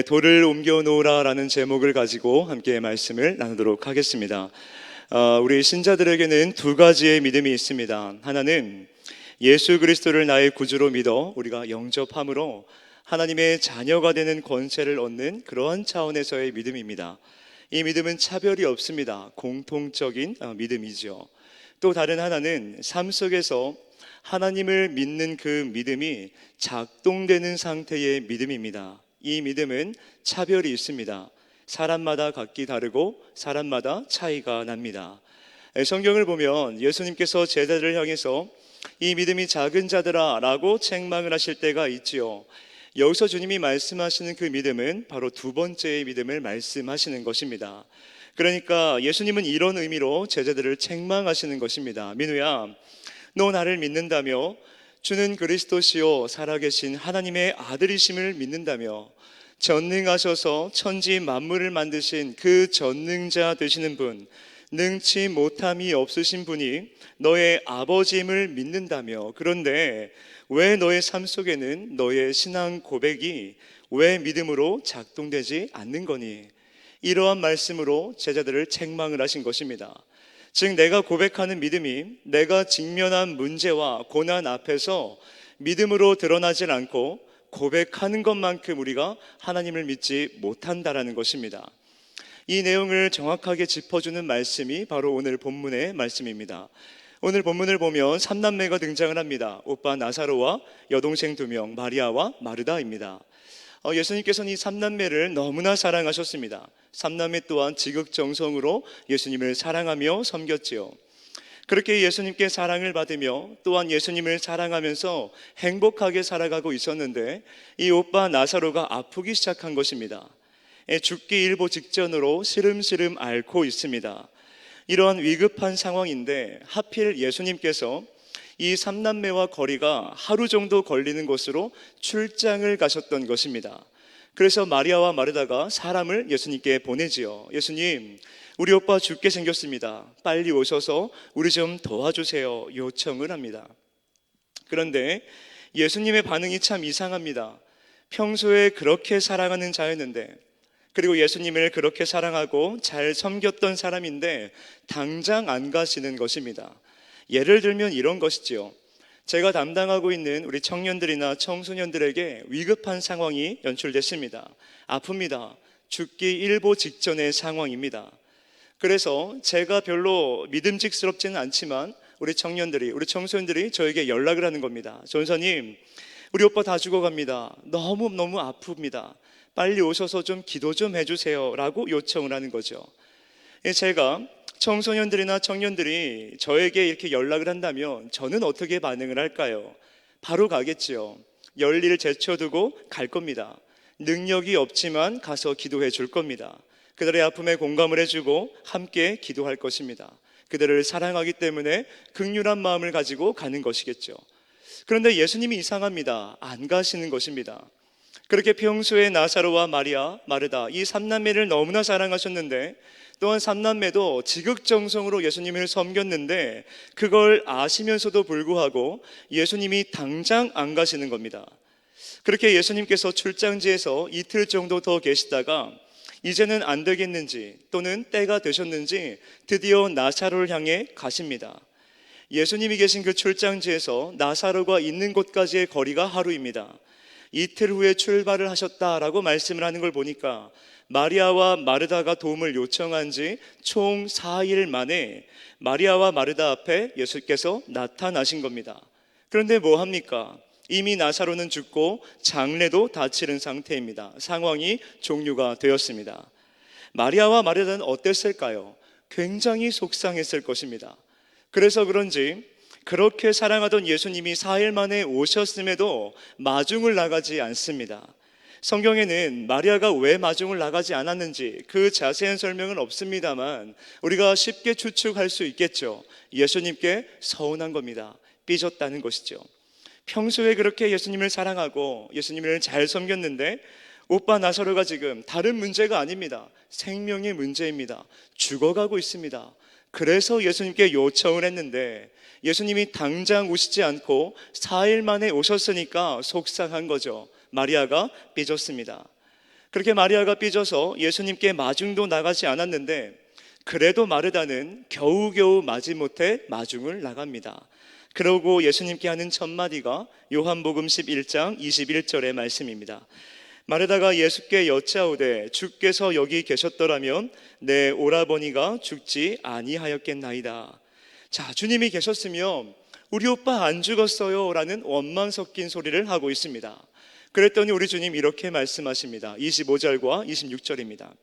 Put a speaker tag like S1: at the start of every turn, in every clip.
S1: 돌을 옮겨 놓으라라는 제목을 가지고 함께 말씀을 나누도록 하겠습니다. 우리 신자들에게는 두 가지의 믿음이 있습니다. 하나는 예수 그리스도를 나의 구주로 믿어 우리가 영접함으로 하나님의 자녀가 되는 권세를 얻는 그러한 차원에서의 믿음입니다. 이 믿음은 차별이 없습니다. 공통적인 믿음이죠. 또 다른 하나는 삶 속에서 하나님을 믿는 그 믿음이 작동되는 상태의 믿음입니다. 이 믿음은 차별이 있습니다. 사람마다 각기 다르고 사람마다 차이가 납니다. 성경을 보면 예수님께서 제자들을 향해서 이 믿음이 작은 자들아 라고 책망을 하실 때가 있지요. 여기서 주님이 말씀하시는 그 믿음은 바로 두 번째의 믿음을 말씀하시는 것입니다. 그러니까 예수님은 이런 의미로 제자들을 책망하시는 것입니다. 민우야, 너 나를 믿는다며, 주는 그리스도시요 살아계신 하나님의 아들이심을 믿는다며, 전능하셔서 천지 만물을 만드신 그 전능자 되시는 분, 능치 못함이 없으신 분이 너의 아버지임을 믿는다며, 그런데 왜 너의 삶 속에는 너의 신앙 고백이 왜 믿음으로 작동되지 않는 거니? 이러한 말씀으로 제자들을 책망을 하신 것입니다. 즉, 내가 고백하는 믿음이 내가 직면한 문제와 고난 앞에서 믿음으로 드러나질 않고 고백하는 것만큼 우리가 하나님을 믿지 못한다라는 것입니다. 이 내용을 정확하게 짚어주는 말씀이 바로 오늘 본문의 말씀입니다. 오늘 본문을 보면 삼남매가 등장을 합니다. 오빠 나사로와 여동생 2명, 마리아와 마르다입니다. 예수님께서는 이 삼남매를 너무나 사랑하셨습니다. 삼남매 또한 지극정성으로 예수님을 사랑하며 섬겼지요. 그렇게 예수님께 사랑을 받으며 또한 예수님을 사랑하면서 행복하게 살아가고 있었는데 이 오빠 나사로가 아프기 시작한 것입니다. 죽기 일보 직전으로 시름시름 앓고 있습니다. 이러한 위급한 상황인데 하필 예수님께서 이 삼남매와 거리가 하루 정도 걸리는 곳으로 출장을 가셨던 것입니다. 그래서 마리아와 마르다가 사람을 예수님께 보내지요. 예수님, 우리 오빠 죽게 생겼습니다. 빨리 오셔서 우리 좀 도와주세요. 요청을 합니다. 그런데 예수님의 반응이 참 이상합니다. 평소에 그렇게 사랑하는 자였는데, 그리고 예수님을 그렇게 사랑하고 잘 섬겼던 사람인데 당장 안 가시는 것입니다. 예를 들면 이런 것이지요. 제가 담당하고 있는 우리 청년들이나 청소년들에게 위급한 상황이 연출됐습니다. 아픕니다. 죽기 일보 직전의 상황입니다. 그래서 제가 별로 믿음직스럽지는 않지만 우리 청년들이, 우리 청소년들이 저에게 연락을 하는 겁니다. 전사님, 우리 오빠 다 죽어갑니다. 너무너무 아픕니다. 빨리 오셔서 좀 기도 좀 해주세요 라고 요청을 하는 거죠. 제가 청소년들이나 청년들이 저에게 이렇게 연락을 한다면 저는 어떻게 반응을 할까요? 바로 가겠지요. 열일을 제쳐두고 갈 겁니다. 능력이 없지만 가서 기도해 줄 겁니다. 그들의 아픔에 공감을 해주고 함께 기도할 것입니다. 그들을 사랑하기 때문에 긍휼한 마음을 가지고 가는 것이겠죠. 그런데 예수님이 이상합니다. 안 가시는 것입니다. 그렇게 평소에 나사로와 마리아, 마르다 이 삼남매를 너무나 사랑하셨는데 또한 삼남매도 지극정성으로 예수님을 섬겼는데 그걸 아시면서도 불구하고 예수님이 당장 안 가시는 겁니다. 그렇게 예수님께서 출장지에서 이틀 정도 더 계시다가 이제는 안 되겠는지 또는 때가 되셨는지 드디어 나사로를 향해 가십니다. 예수님이 계신 그 출장지에서 나사로가 있는 곳까지의 거리가 하루입니다. 이틀 후에 출발을 하셨다라고 말씀을 하는 걸 보니까 마리아와 마르다가 도움을 요청한 지 총 4일 만에 마리아와 마르다 앞에 예수께서 나타나신 겁니다. 그런데 뭐 합니까? 이미 나사로는 죽고 장례도 다 치른 상태입니다. 상황이 종료가 되었습니다. 마리아와 마르다는 어땠을까요? 굉장히 속상했을 것입니다. 그래서 그런지 그렇게 사랑하던 예수님이 4일 만에 오셨음에도 마중을 나가지 않습니다. 성경에는 마리아가 왜 마중을 나가지 않았는지 그 자세한 설명은 없습니다만 우리가 쉽게 추측할 수 있겠죠. 예수님께 서운한 겁니다. 삐졌다는 것이죠. 평소에 그렇게 예수님을 사랑하고 예수님을 잘 섬겼는데 오빠 나사로가 지금 다른 문제가 아닙니다. 생명의 문제입니다. 죽어가고 있습니다. 그래서 예수님께 요청을 했는데 예수님이 당장 오시지 않고 4일 만에 오셨으니까 속상한 거죠. 마리아가 삐졌습니다. 그렇게 마리아가 삐져서 예수님께 마중도 나가지 않았는데 그래도 마르다는 겨우겨우 마지못해 마중을 나갑니다. 그러고 예수님께 하는 첫 마디가 요한복음 11장 21절의 말씀입니다. 마르다가 예수께 여짜오되 주께서 여기 계셨더라면 내 오라버니가 죽지 아니하였겠나이다. 자, 주님이 계셨으면 우리 오빠 안 죽었어요 라는 원망 섞인 소리를 하고 있습니다. 그랬더니 우리 주님 이렇게 말씀하십니다. 25절과 26절입니다.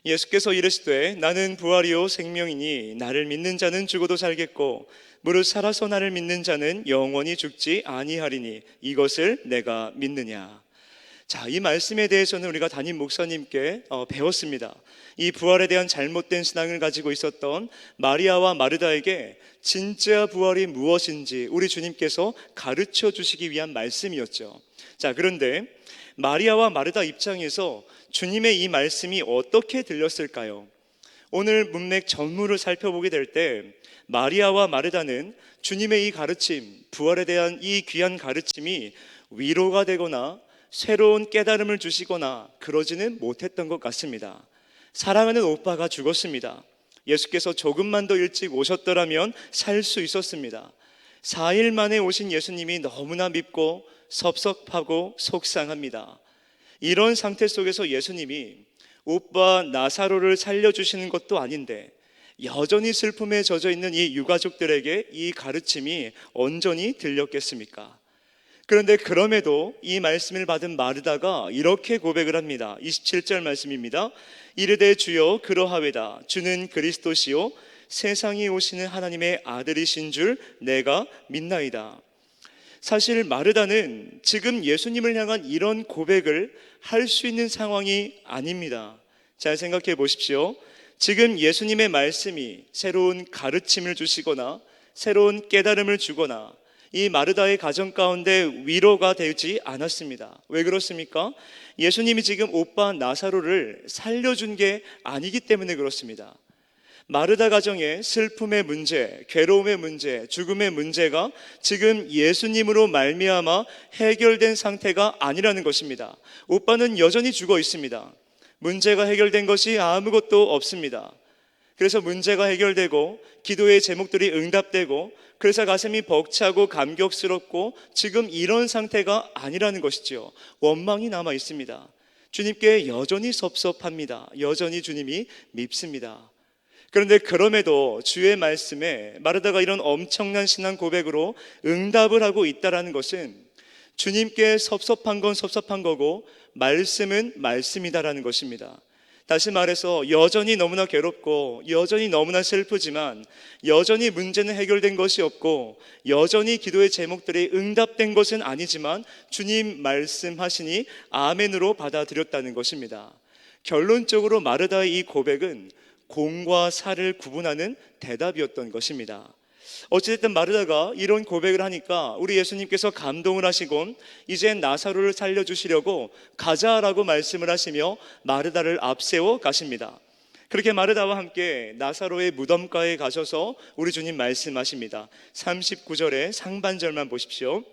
S1: 예수께서 이르시되 나는 부활이요 생명이니 나를 믿는 자는 죽어도 살겠고 무릇 살아서 나를 믿는 자는 영원히 죽지 아니하리니 이것을 내가 믿느냐. 자, 이 말씀에 대해서는 우리가 담임 목사님께 배웠습니다. 이 부활에 대한 잘못된 신앙을 가지고 있었던 마리아와 마르다에게 진짜 부활이 무엇인지 우리 주님께서 가르쳐 주시기 위한 말씀이었죠. 자, 그런데 마리아와 마르다 입장에서 주님의 이 말씀이 어떻게 들렸을까요? 오늘 문맥 전무를 살펴보게 될 때 마리아와 마르다는 주님의 이 가르침, 부활에 대한 이 귀한 가르침이 위로가 되거나 새로운 깨달음을 주시거나 그러지는 못했던 것 같습니다. 사랑하는 오빠가 죽었습니다. 예수께서 조금만 더 일찍 오셨더라면 살 수 있었습니다. 4일 만에 오신 예수님이 너무나 밉고 섭섭하고 속상합니다. 이런 상태 속에서 예수님이 오빠 나사로를 살려주시는 것도 아닌데 여전히 슬픔에 젖어 있는 이 유가족들에게 이 가르침이 온전히 들렸겠습니까? 그런데 그럼에도 이 말씀을 받은 마르다가 이렇게 고백을 합니다. 27절 말씀입니다. 이르되 주여 그러하외다. 주는 그리스도시요 세상에 오시는 하나님의 아들이신 줄 내가 믿나이다. 사실 마르다는 지금 예수님을 향한 이런 고백을 할 수 있는 상황이 아닙니다. 잘 생각해 보십시오. 지금 예수님의 말씀이 새로운 가르침을 주시거나 새로운 깨달음을 주거나 이 마르다의 가정 가운데 위로가 되지 않았습니다. 왜 그렇습니까? 예수님이 지금 오빠 나사로를 살려준 게 아니기 때문에 그렇습니다. 마르다 가정의 슬픔의 문제, 괴로움의 문제, 죽음의 문제가 지금 예수님으로 말미암아 해결된 상태가 아니라는 것입니다. 오빠는 여전히 죽어 있습니다. 문제가 해결된 것이 아무것도 없습니다. 그래서 문제가 해결되고 기도의 제목들이 응답되고 그래서 가슴이 벅차고 감격스럽고 지금 이런 상태가 아니라는 것이죠. 원망이 남아 있습니다. 주님께 여전히 섭섭합니다. 여전히 주님이 밉습니다. 그런데 그럼에도 주의 말씀에 마르다가 이런 엄청난 신앙 고백으로 응답을 하고 있다는 것은 주님께 섭섭한 건 섭섭한 거고 말씀은 말씀이다라는 것입니다. 다시 말해서 여전히 너무나 괴롭고 여전히 너무나 슬프지만 여전히 문제는 해결된 것이 없고 여전히 기도의 제목들이 응답된 것은 아니지만 주님 말씀하시니 아멘으로 받아들였다는 것입니다. 결론적으로 마르다의 이 고백은 공과 사를 구분하는 대답이었던 것입니다. 어찌됐든 마르다가 이런 고백을 하니까 우리 예수님께서 감동을 하시곤 이제 나사로를 살려주시려고 가자라고 말씀을 하시며 마르다를 앞세워 가십니다. 그렇게 마르다와 함께 나사로의 무덤가에 가셔서 우리 주님 말씀하십니다. 39절의 상반절만 보십시오.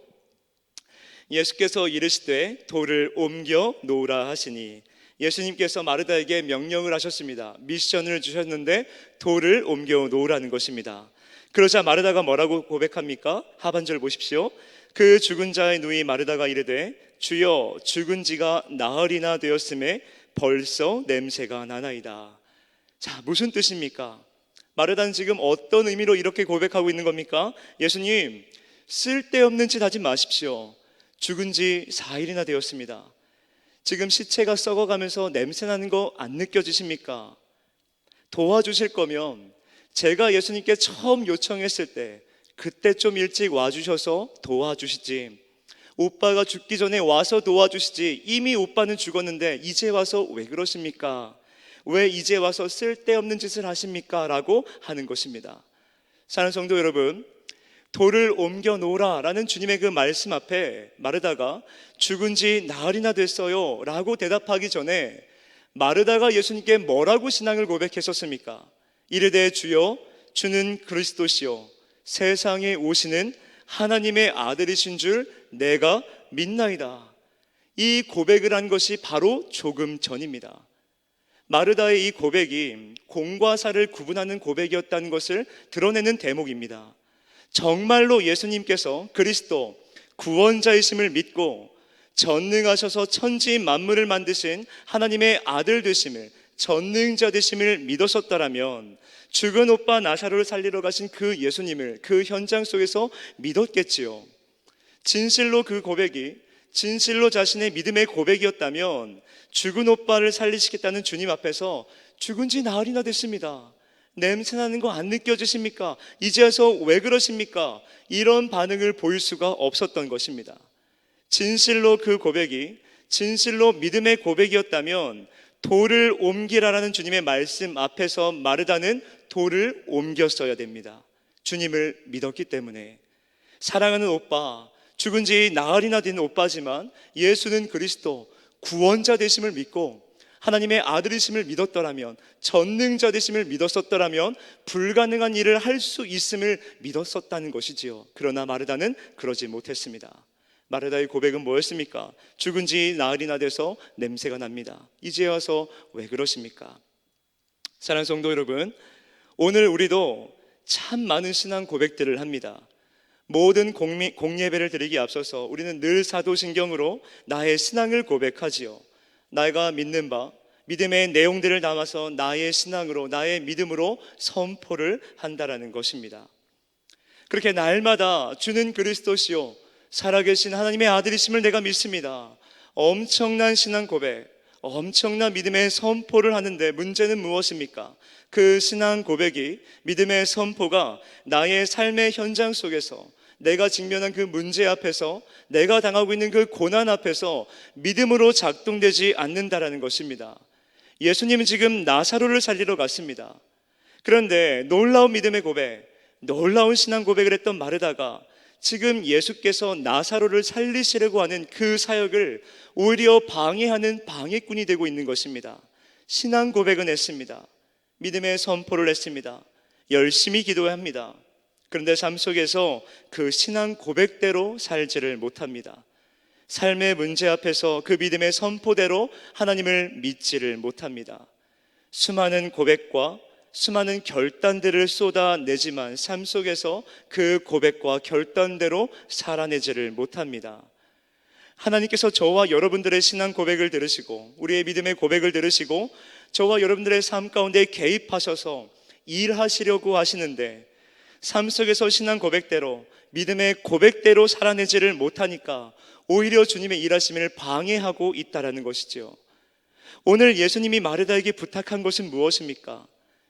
S1: 예수께서 이르시되 돌을 옮겨 놓으라 하시니 예수님께서 마르다에게 명령을 하셨습니다. 미션을 주셨는데 돌을 옮겨 놓으라는 것입니다. 그러자 마르다가 뭐라고 고백합니까? 하반절 보십시오. 그 죽은 자의 누이 마르다가 이르되 주여 죽은 지가 나흘이나 되었음에 벌써 냄새가 나나이다. 자, 무슨 뜻입니까? 마르다는 지금 어떤 의미로 이렇게 고백하고 있는 겁니까? 예수님, 쓸데없는 짓 하지 마십시오. 죽은 지 4일이나 되었습니다. 지금 시체가 썩어가면서 냄새나는 거 안 느껴지십니까? 도와주실 거면 제가 예수님께 처음 요청했을 때 그때 좀 일찍 와주셔서 도와주시지. 오빠가 죽기 전에 와서 도와주시지. 이미 오빠는 죽었는데 이제 와서 왜 그러십니까? 왜 이제 와서 쓸데없는 짓을 하십니까? 라고 하는 것입니다. 사랑하는 성도 여러분, 돌을 옮겨 놓으라 라는 주님의 그 말씀 앞에 마르다가 죽은 지 나흘이나 됐어요 라고 대답하기 전에 마르다가 예수님께 뭐라고 신앙을 고백했었습니까? 이르되 주여 주는 그리스도시요 세상에 오시는 하나님의 아들이신 줄 내가 믿나이다. 이 고백을 한 것이 바로 조금 전입니다. 마르다의 이 고백이 공과 사를 구분하는 고백이었다는 것을 드러내는 대목입니다. 정말로 예수님께서 그리스도 구원자이심을 믿고 전능하셔서 천지 만물을 만드신 하나님의 아들 되심을, 전능자 되심을 믿었었다라면 죽은 오빠 나사로를 살리러 가신 그 예수님을 그 현장 속에서 믿었겠지요. 진실로 그 고백이 진실로 자신의 믿음의 고백이었다면 죽은 오빠를 살리시겠다는 주님 앞에서 죽은 지 나흘이나 됐습니다, 냄새나는 거 안 느껴지십니까? 이제 와서 왜 그러십니까? 이런 반응을 보일 수가 없었던 것입니다. 진실로 그 고백이 진실로 믿음의 고백이었다면 돌을 옮기라라는 주님의 말씀 앞에서 마르다는 돌을 옮겼어야 됩니다. 주님을 믿었기 때문에. 사랑하는 오빠, 죽은 지 나흘이나 된 오빠지만 예수는 그리스도 구원자 되심을 믿고 하나님의 아들이심을 믿었더라면, 전능자 되심을 믿었었더라면 불가능한 일을 할 수 있음을 믿었었다는 것이지요. 그러나 마르다는 그러지 못했습니다. 마르다의 고백은 뭐였습니까? 죽은 지 나흘이나 돼서 냄새가 납니다. 이제 와서 왜 그러십니까? 사랑하는 성도 여러분, 오늘 우리도 참 많은 신앙 고백들을 합니다. 모든 공예배를 드리기에 앞서서 우리는 늘 사도신경으로 나의 신앙을 고백하지요. 내가 믿는 바, 믿음의 내용들을 담아서 나의 신앙으로, 나의 믿음으로 선포를 한다라는 것입니다. 그렇게 날마다 주는 그리스도시요 살아계신 하나님의 아들이심을 내가 믿습니다, 엄청난 신앙 고백, 엄청난 믿음의 선포를 하는데 문제는 무엇입니까? 그 신앙 고백이, 믿음의 선포가 나의 삶의 현장 속에서, 내가 직면한 그 문제 앞에서, 내가 당하고 있는 그 고난 앞에서 믿음으로 작동되지 않는다라는 것입니다. 예수님은 지금 나사로를 살리러 갔습니다. 그런데 놀라운 믿음의 고백, 놀라운 신앙 고백을 했던 마르다가 지금 예수께서 나사로를 살리시려고 하는 그 사역을 오히려 방해하는 방해꾼이 되고 있는 것입니다. 신앙 고백은 했습니다. 믿음의 선포를 했습니다. 열심히 기도합니다. 그런데 삶 속에서 그 신앙 고백대로 살지를 못합니다. 삶의 문제 앞에서 그 믿음의 선포대로 하나님을 믿지를 못합니다. 수많은 고백과 수많은 결단들을 쏟아내지만 삶 속에서 그 고백과 결단대로 살아내지를 못합니다. 하나님께서 저와 여러분들의 신앙 고백을 들으시고 우리의 믿음의 고백을 들으시고 저와 여러분들의 삶 가운데 개입하셔서 일하시려고 하시는데 삶 속에서 신앙 고백대로, 믿음의 고백대로 살아내지를 못하니까 오히려 주님의 일하심을 방해하고 있다라는 것이죠. 오늘 예수님이 마르다에게 부탁한 것은 무엇입니까?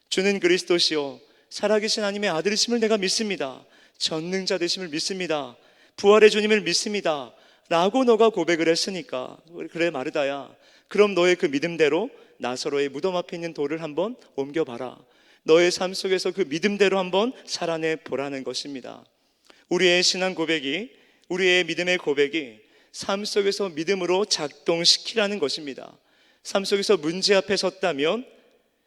S1: 주는 그리스도시요 살아계신 하나님의 아들이심을 내가 믿습니다, 전능자 되심을 믿습니다, 부활의 주님을 믿습니다 라고 너가 고백을 했으니까, 그래 마르다야, 그럼 너의 그 믿음대로 나사로의 무덤 앞에 있는 돌을 한번 옮겨봐라. 너의 삶 속에서 그 믿음대로 한번 살아내 보라는 것입니다. 우리의 신앙 고백이, 우리의 믿음의 고백이 삶 속에서 믿음으로 작동시키라는 것입니다. 삶 속에서 문제 앞에 섰다면,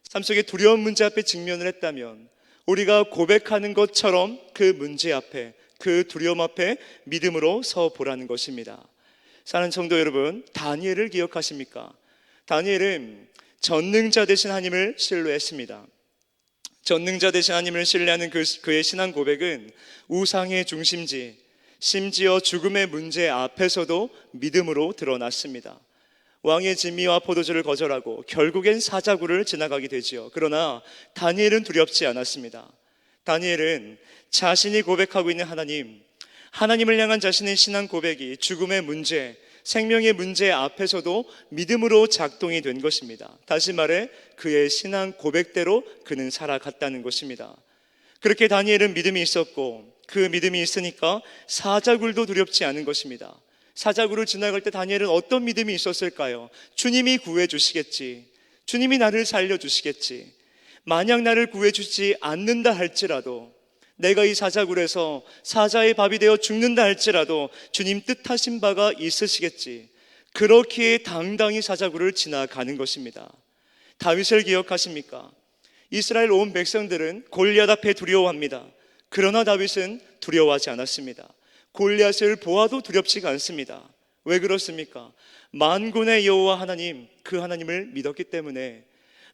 S1: 삶 속에 두려운 문제 앞에 직면을 했다면 우리가 고백하는 것처럼 그 문제 앞에, 그 두려움 앞에 믿음으로 서 보라는 것입니다. 사랑하는 성도 여러분, 다니엘을 기억하십니까? 다니엘은 전능자 되신 하나님을 신뢰했습니다. 전능자 되신 하나님을 신뢰하는 그의 신앙 고백은 우상의 중심지, 심지어 죽음의 문제 앞에서도 믿음으로 드러났습니다. 왕의 진미와 포도주를 거절하고 결국엔 사자굴을 지나가게 되지요. 그러나 다니엘은 두렵지 않았습니다. 다니엘은 자신이 고백하고 있는 하나님을 향한 자신의 신앙 고백이 죽음의 문제, 생명의 문제 앞에서도 믿음으로 작동이 된 것입니다. 다시 말해 그의 신앙 고백대로 그는 살아갔다는 것입니다. 그렇게 다니엘은 믿음이 있었고 그 믿음이 있으니까 사자굴도 두렵지 않은 것입니다. 사자굴을 지나갈 때 다니엘은 어떤 믿음이 있었을까요? 주님이 구해주시겠지, 주님이 나를 살려주시겠지, 만약 나를 구해주지 않는다 할지라도, 내가 이 사자굴에서 사자의 밥이 되어 죽는다 할지라도 주님 뜻하신 바가 있으시겠지, 그렇게 당당히 사자굴을 지나가는 것입니다. 다윗을 기억하십니까? 이스라엘 온 백성들은 골리앗 앞에 두려워합니다. 그러나 다윗은 두려워하지 않았습니다. 골리앗을 보아도 두렵지가 않습니다. 왜 그렇습니까? 만군의 여호와 하나님, 그 하나님을 믿었기 때문에,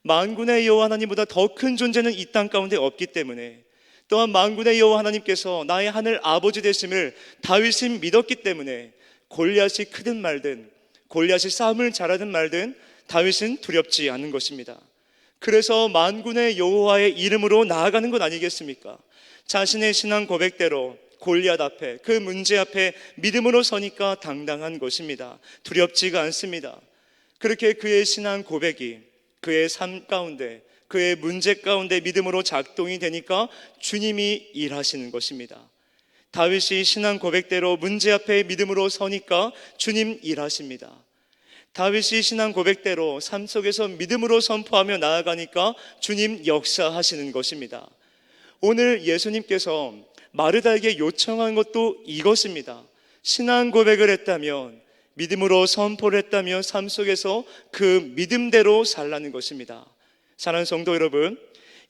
S1: 만군의 여호와 하나님보다 더 큰 존재는 이 땅 가운데 없기 때문에, 또한 만군의 여호와 하나님께서 나의 하늘 아버지 되심을 다윗이 믿었기 때문에 골리앗이 크든 말든, 골리앗이 싸움을 잘하든 말든 다윗은 두렵지 않은 것입니다. 그래서 만군의 여호와의 이름으로 나아가는 것 아니겠습니까? 자신의 신앙 고백대로 골리앗 앞에, 그 문제 앞에 믿음으로 서니까 당당한 것입니다. 두렵지가 않습니다. 그렇게 그의 신앙 고백이 그의 삶 가운데, 그의 문제 가운데 믿음으로 작동이 되니까 주님이 일하시는 것입니다. 다윗이 신앙 고백대로 문제 앞에 믿음으로 서니까 주님 일하십니다. 다윗이 신앙 고백대로 삶 속에서 믿음으로 선포하며 나아가니까 주님 역사하시는 것입니다. 오늘 예수님께서 마르다에게 요청한 것도 이것입니다. 신앙 고백을 했다면, 믿음으로 선포를 했다면 삶 속에서 그 믿음대로 살라는 것입니다. 사랑하는 성도 여러분,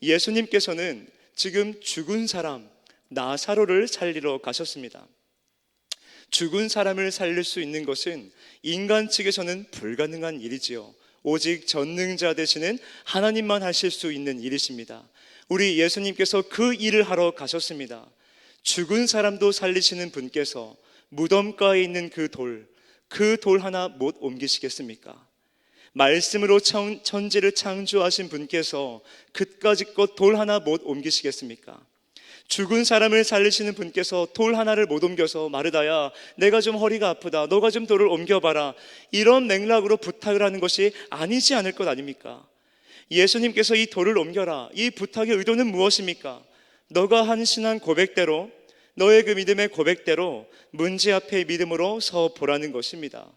S1: 예수님께서는 지금 죽은 사람 나사로를 살리러 가셨습니다. 죽은 사람을 살릴 수 있는 것은 인간 측에서는 불가능한 일이지요. 오직 전능자 되시는 하나님만 하실 수 있는 일이십니다. 우리 예수님께서 그 일을 하러 가셨습니다. 죽은 사람도 살리시는 분께서 무덤가에 있는 그 돌 하나 못 옮기시겠습니까? 말씀으로 천지를 창조하신 분께서 그까짓 돌 하나 못 옮기시겠습니까? 죽은 사람을 살리시는 분께서 돌 하나를 못 옮겨서 마르다야, 내가 좀 허리가 아프다, 너가 좀 돌을 옮겨봐라, 이런 맥락으로 부탁을 하는 것이 아니지 않을 것 아닙니까? 예수님께서 이 돌을 옮겨라, 이 부탁의 의도는 무엇입니까? 너가 한 신앙 고백대로, 너의 그 믿음의 고백대로 문제 앞에 믿음으로 서 보라는 것입니다.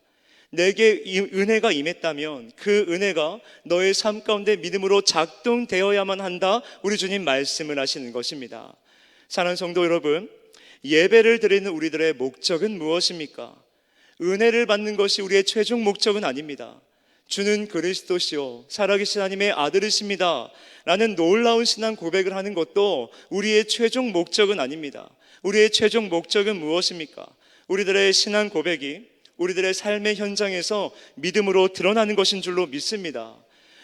S1: 내게 이 은혜가 임했다면 그 은혜가 너의 삶 가운데 믿음으로 작동되어야만 한다, 우리 주님 말씀을 하시는 것입니다. 사랑하는 성도 여러분, 예배를 드리는 우리들의 목적은 무엇입니까? 은혜를 받는 것이 우리의 최종 목적은 아닙니다. 주는 그리스도시요 살아계신 하나님의 아들이십니다 라는 놀라운 신앙 고백을 하는 것도 우리의 최종 목적은 아닙니다. 우리의 최종 목적은 무엇입니까? 우리들의 신앙 고백이 우리들의 삶의 현장에서 믿음으로 드러나는 것인 줄로 믿습니다.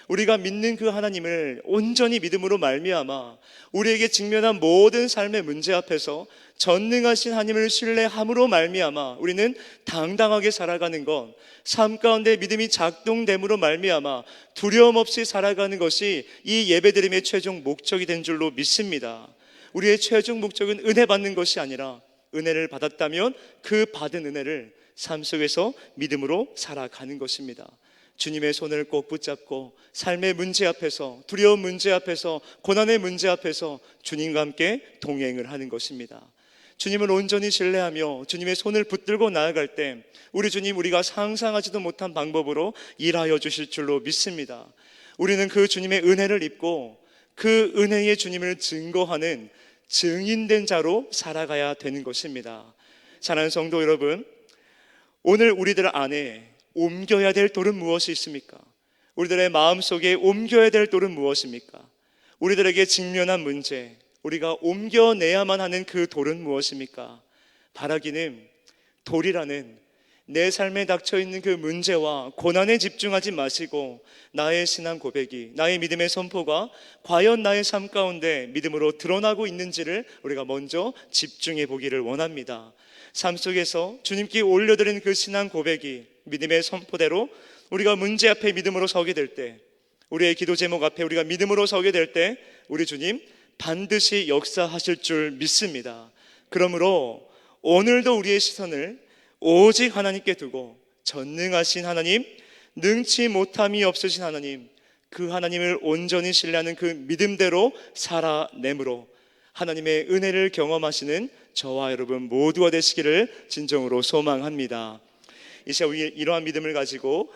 S1: 우리가 믿는 그 하나님을 온전히 믿음으로 말미암아 우리에게 직면한 모든 삶의 문제 앞에서 전능하신 하나님을 신뢰함으로 말미암아 우리는 당당하게 살아가는 것, 삶 가운데 믿음이 작동됨으로 말미암아 두려움 없이 살아가는 것이 이 예배드림의 최종 목적이 된 줄로 믿습니다. 우리의 최종 목적은 은혜 받는 것이 아니라 은혜를 받았다면 그 받은 은혜를 삶 속에서 믿음으로 살아가는 것입니다. 주님의 손을 꼭 붙잡고 삶의 문제 앞에서, 두려운 문제 앞에서, 고난의 문제 앞에서 주님과 함께 동행을 하는 것입니다. 주님을 온전히 신뢰하며 주님의 손을 붙들고 나아갈 때 우리 주님, 우리가 상상하지도 못한 방법으로 일하여 주실 줄로 믿습니다. 우리는 그 주님의 은혜를 입고 그 은혜의 주님을 증거하는 증인된 자로 살아가야 되는 것입니다. 사랑하는 성도 여러분, 오늘 우리들 안에 옮겨야 될 돌은 무엇이 있습니까? 우리들의 마음속에 옮겨야 될 돌은 무엇입니까? 우리들에게 직면한 문제, 우리가 옮겨내야만 하는 그 돌은 무엇입니까? 바라기는 돌이라는 내 삶에 닥쳐있는 그 문제와 고난에 집중하지 마시고 나의 신앙 고백이, 나의 믿음의 선포가 과연 나의 삶 가운데 믿음으로 드러나고 있는지를 우리가 먼저 집중해 보기를 원합니다. 삶 속에서 주님께 올려드린 그 신앙 고백이 믿음의 선포대로 우리가 문제 앞에 믿음으로 서게 될 때, 우리의 기도 제목 앞에 우리가 믿음으로 서게 될 때 우리 주님 반드시 역사하실 줄 믿습니다. 그러므로 오늘도 우리의 시선을 오직 하나님께 두고 전능하신 하나님, 능치 못함이 없으신 하나님, 그 하나님을 온전히 신뢰하는 그 믿음대로 살아내므로 하나님의 은혜를 경험하시는 저와 여러분 모두가 되시기를 진정으로 소망합니다. 이 시간 이러한 믿음을 가지고 함께